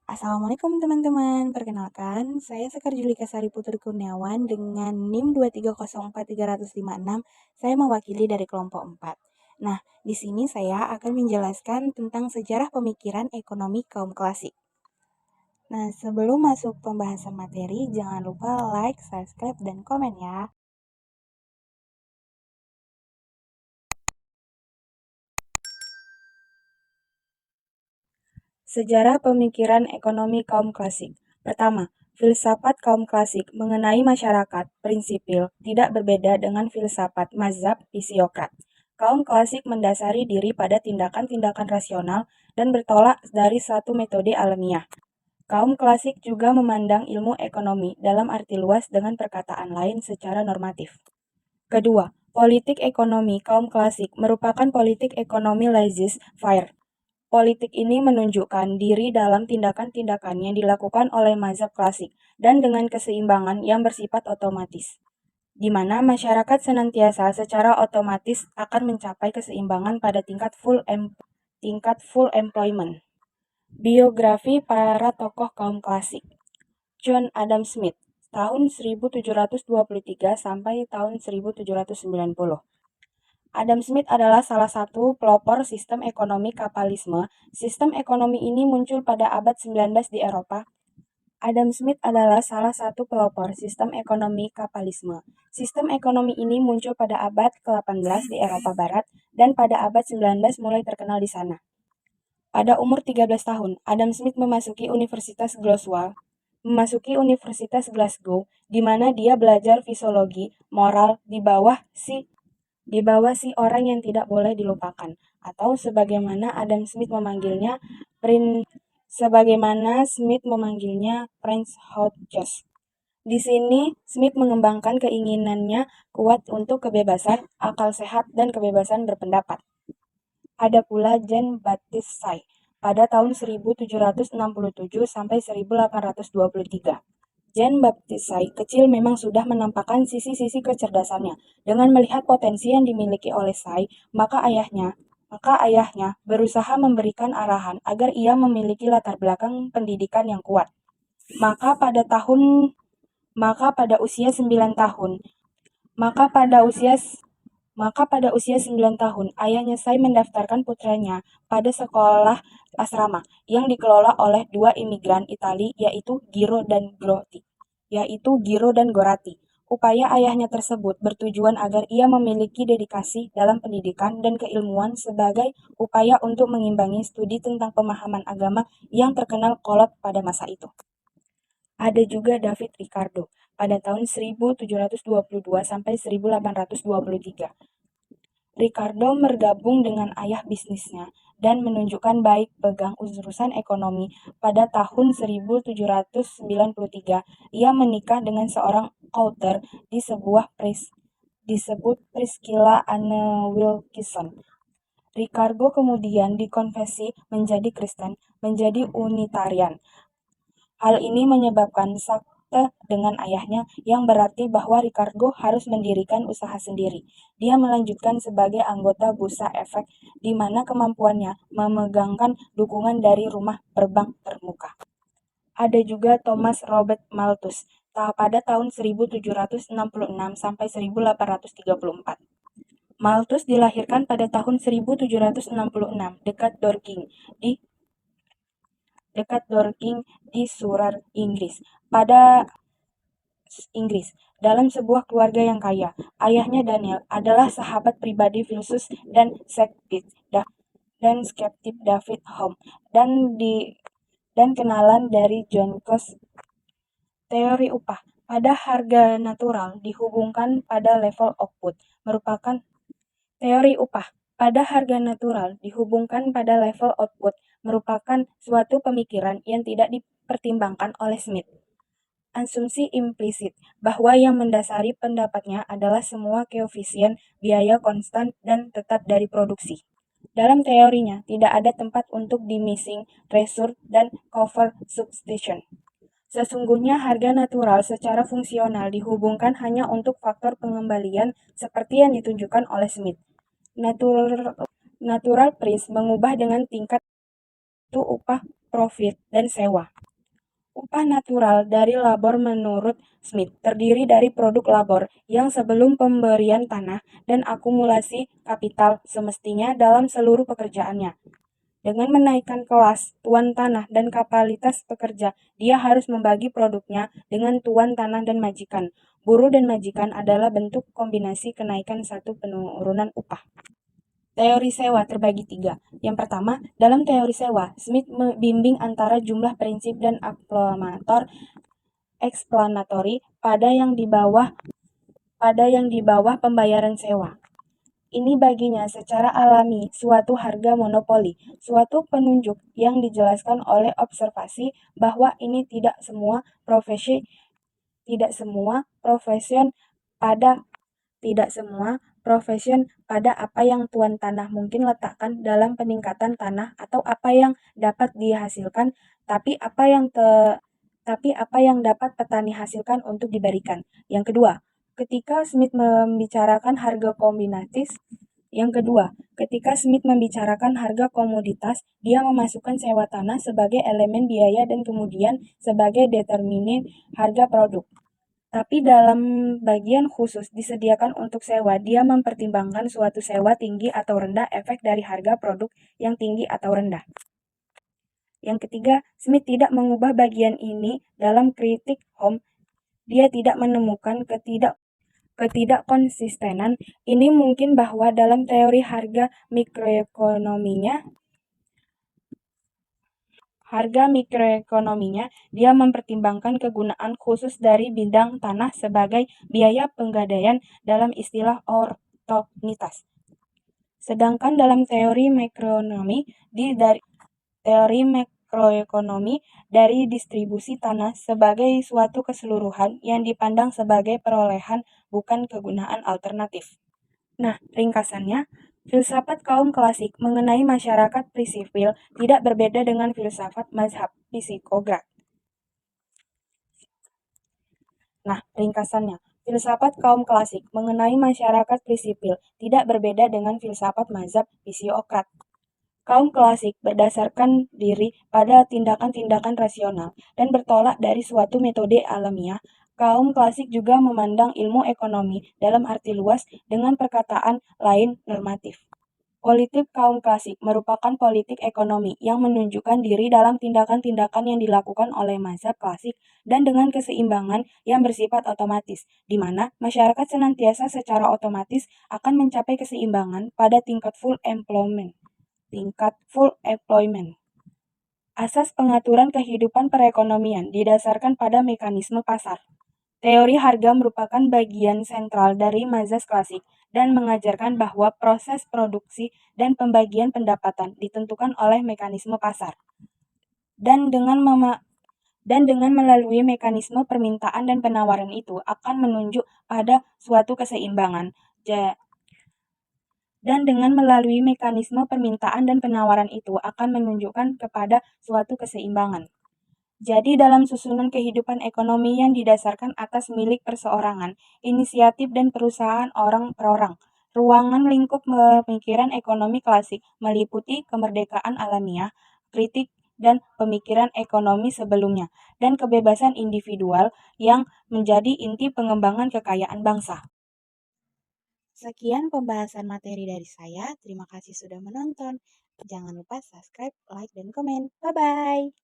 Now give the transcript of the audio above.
Assalamualaikum teman-teman, perkenalkan saya Sekar Julika Sari Putri Kurniawan dengan NIM 2304356. Saya mewakili dari kelompok 4. Nah, di sini saya akan menjelaskan tentang sejarah pemikiran ekonomi kaum klasik. Nah, sebelum masuk pembahasan materi, jangan lupa like, subscribe, dan komen ya. Sejarah pemikiran ekonomi kaum klasik. Pertama, filsafat kaum klasik mengenai masyarakat, prinsipil, tidak berbeda dengan filsafat mazhab fisiokrat. Kaum klasik mendasari diri pada tindakan-tindakan rasional dan bertolak dari satu metode alamiah. Kaum klasik juga memandang ilmu ekonomi dalam arti luas dengan perkataan lain secara normatif. Kedua, politik ekonomi kaum klasik merupakan politik ekonomi laissez-faire. Politik ini menunjukkan diri dalam tindakan-tindakan yang dilakukan oleh mazhab klasik dan dengan keseimbangan yang bersifat otomatis, di mana masyarakat senantiasa secara otomatis akan mencapai keseimbangan pada tingkat full employment. Biografi para tokoh kaum klasik. John Adam Smith, tahun 1723 sampai tahun 1790. Adam Smith adalah salah satu pelopor sistem ekonomi kapitalisme. Sistem ekonomi ini muncul pada abad 19 di Eropa. Adam Smith adalah salah satu pelopor sistem ekonomi kapitalisme. Sistem ekonomi ini muncul pada abad ke-18 di Eropa Barat dan pada abad 19 mulai terkenal di sana. Pada umur 13 tahun, Adam Smith memasuki Universitas Glasgow, di mana dia belajar fisiologi moral di bawah si orang yang tidak boleh dilupakan, atau Smith memanggilnya Prince Hodges. Di sini, Smith mengembangkan keinginannya kuat untuk kebebasan, akal sehat, dan kebebasan berpendapat. Ada pula Jean Baptiste Say pada tahun 1767 sampai 1823. Jean Baptiste Say kecil memang sudah menampakkan sisi-sisi kecerdasannya. Dengan melihat potensi yang dimiliki oleh Say, maka ayahnya berusaha memberikan arahan agar ia memiliki latar belakang pendidikan yang kuat. Maka pada tahun maka pada usia 9 tahun, maka pada usia maka pada usia 9 tahun, ayahnya Say mendaftarkan putranya pada sekolah asrama yang dikelola oleh dua imigran Itali, yaitu Giro dan Gorati. Upaya ayahnya tersebut bertujuan agar ia memiliki dedikasi dalam pendidikan dan keilmuan sebagai upaya untuk mengimbangi studi tentang pemahaman agama yang terkenal kolot pada masa itu. Ada juga David Ricardo pada tahun 1722 sampai 1823. Ricardo bergabung dengan ayah bisnisnya dan menunjukkan baik pegang urusan ekonomi. Pada tahun 1793, ia menikah dengan seorang author disebut Priscilla Anne Wilkinson. Ricardo kemudian dikonversi menjadi Kristen, menjadi Unitarian. Hal ini menyebabkan sakte dengan ayahnya, yang berarti bahwa Ricardo harus mendirikan usaha sendiri. Dia melanjutkan sebagai anggota Bursa Efek, di mana kemampuannya memegangkan dukungan dari rumah berbank termuka. Ada juga Thomas Robert Malthus pada tahun 1766 sampai 1834. Malthus dilahirkan pada tahun 1766 dekat Dorking di Surrey, Inggris, dalam sebuah keluarga yang kaya. Ayahnya Daniel adalah sahabat pribadi filsuf dan skeptik David Hume dan kenalan dari John Coase. Teori upah pada harga natural dihubungkan pada level output merupakan teori upah pada harga natural dihubungkan pada level output merupakan suatu pemikiran yang tidak dipertimbangkan oleh Smith. Asumsi implisit bahwa yang mendasari pendapatnya adalah semua koefisien biaya konstan dan tetap dari produksi. Dalam teorinya, tidak ada tempat untuk diminishing resource dan cover substitution. Sesungguhnya harga natural secara fungsional dihubungkan hanya untuk faktor pengembalian seperti yang ditunjukkan oleh Smith. Natural price mengubah dengan tingkat itu upah, profit, dan sewa. Upah natural dari labor menurut Smith terdiri dari produk labor yang sebelum pemberian tanah dan akumulasi kapital semestinya dalam seluruh pekerjaannya. Dengan menaikkan kelas tuan tanah dan kapasitas pekerja, dia harus membagi produknya dengan tuan tanah dan majikan. Buruh dan majikan adalah bentuk kombinasi kenaikan satu penurunan upah. Teori sewa terbagi tiga. Yang pertama, dalam teori sewa, Smith membimbing antara jumlah prinsip dan eksplanatori pada yang di bawah pembayaran sewa. Ini baginya secara alami suatu harga monopoli, suatu penunjuk yang dijelaskan oleh observasi bahwa ini tidak semua profesion pada tidak semua profesion pada apa yang tuan tanah mungkin letakkan dalam peningkatan tanah atau apa yang dapat dihasilkan, tapi apa yang dapat petani hasilkan untuk diberikan. Yang kedua, ketika Smith membicarakan harga kombinatis, ketika Smith membicarakan harga komoditas, dia memasukkan sewa tanah sebagai elemen biaya dan kemudian sebagai determinan harga produk. Tapi dalam bagian khusus disediakan untuk sewa, dia mempertimbangkan suatu sewa tinggi atau rendah efek dari harga produk yang tinggi atau rendah. Yang ketiga, Smith tidak mengubah bagian ini dalam kritik Home. Dia tidak menemukan ketidakkonsistenan. Ini mungkin bahwa dalam teori harga mikroekonominya, dia mempertimbangkan kegunaan khusus dari bidang tanah sebagai biaya penggadaian dalam istilah oportunitas. Sedangkan dalam teori makroekonomi dari distribusi tanah sebagai suatu keseluruhan yang dipandang sebagai perolehan bukan kegunaan alternatif. Nah, ringkasannya, filsafat kaum klasik mengenai masyarakat sipil tidak berbeda dengan filsafat mazhab psikograt. Filsafat kaum klasik mengenai masyarakat sipil tidak berbeda dengan filsafat mazhab psikograt. Kaum klasik berdasarkan diri pada tindakan-tindakan rasional dan bertolak dari suatu metode alamiah. Kaum klasik juga memandang ilmu ekonomi dalam arti luas dengan perkataan lain normatif. Politik kaum klasik merupakan politik ekonomi yang menunjukkan diri dalam tindakan-tindakan yang dilakukan oleh mazhab klasik dan dengan keseimbangan yang bersifat otomatis, di mana masyarakat senantiasa secara otomatis akan mencapai keseimbangan pada tingkat full employment. Asas pengaturan kehidupan perekonomian didasarkan pada mekanisme pasar. Teori harga merupakan bagian sentral dari mazhab klasik dan mengajarkan bahwa proses produksi dan pembagian pendapatan ditentukan oleh mekanisme pasar. Dan dengan melalui mekanisme permintaan dan penawaran itu akan menunjuk pada suatu keseimbangan. Jadi dalam susunan kehidupan ekonomi yang didasarkan atas milik perseorangan, inisiatif dan perusahaan orang per orang, ruangan lingkup pemikiran ekonomi klasik meliputi kemerdekaan alamiah, kritik dan pemikiran ekonomi sebelumnya, dan kebebasan individual yang menjadi inti pengembangan kekayaan bangsa. Sekian pembahasan materi dari saya. Terima kasih sudah menonton. Jangan lupa subscribe, like, dan komen. Bye-bye.